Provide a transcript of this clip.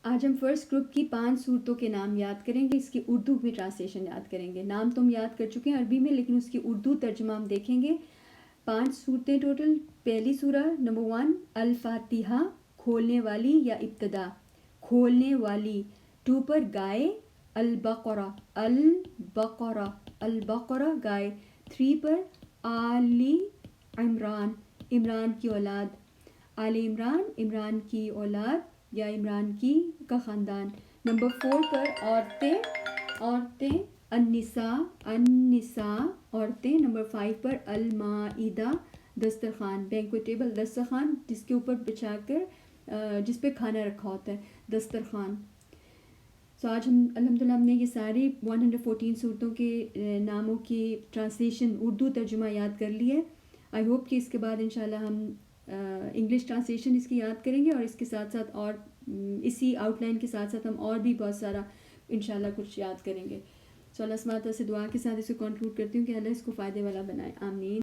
آج ہم first group کی 5 صورتوں کے نام یاد کریں گے، اس کی اردو میں ٹرانسلیشن یاد کریں گے. نام تو ہم یاد کر چکے ہیں عربی میں، لیکن اس کی اردو ترجمہ ہم دیکھیں گے. 5 صورتیں ٹوٹل. پہلی سورہ نمبر 1 الفاتحہ، کھولنے والی یا ابتدا، کھولنے والی. 2 پر گائے البقرہ، البقرہ، البقرہ گائے. 3 پر آل عمران، عمران کی اولاد. آل عمران، عمران کی اولاد یا عمران کی کا خاندان. نمبر 4 پر عورتیں، عورتیں. النساء، النساء عورتیں. نمبر 5 پر المائدہ، دسترخوان. بینکویٹ ٹیبل، دسترخوان جس کے اوپر بچھا کر جس پہ کھانا رکھا ہوتا ہے، دسترخوان. سو آج الحمدللہ ہم نے یہ ساری 114 صورتوں کے ناموں کی ٹرانسلیشن اردو ترجمہ یاد کر لی ہے. آئی ہوپ کہ اس کے بعد انشاءاللہ ہم انگلش ٹرانسلیشن اس کی یاد کریں گے، اور اس کے ساتھ ساتھ اور اسی آؤٹ لائن کے ساتھ ساتھ ہم اور بھی بہت سارا انشاءاللہ کچھ یاد کریں گے. سو اللہ سبحانہ وتعالیٰ سے دعا کے ساتھ اس کو کنکلوڈ کرتی ہوں کہ اللہ اس کو فائدے والا بنائے. آمین.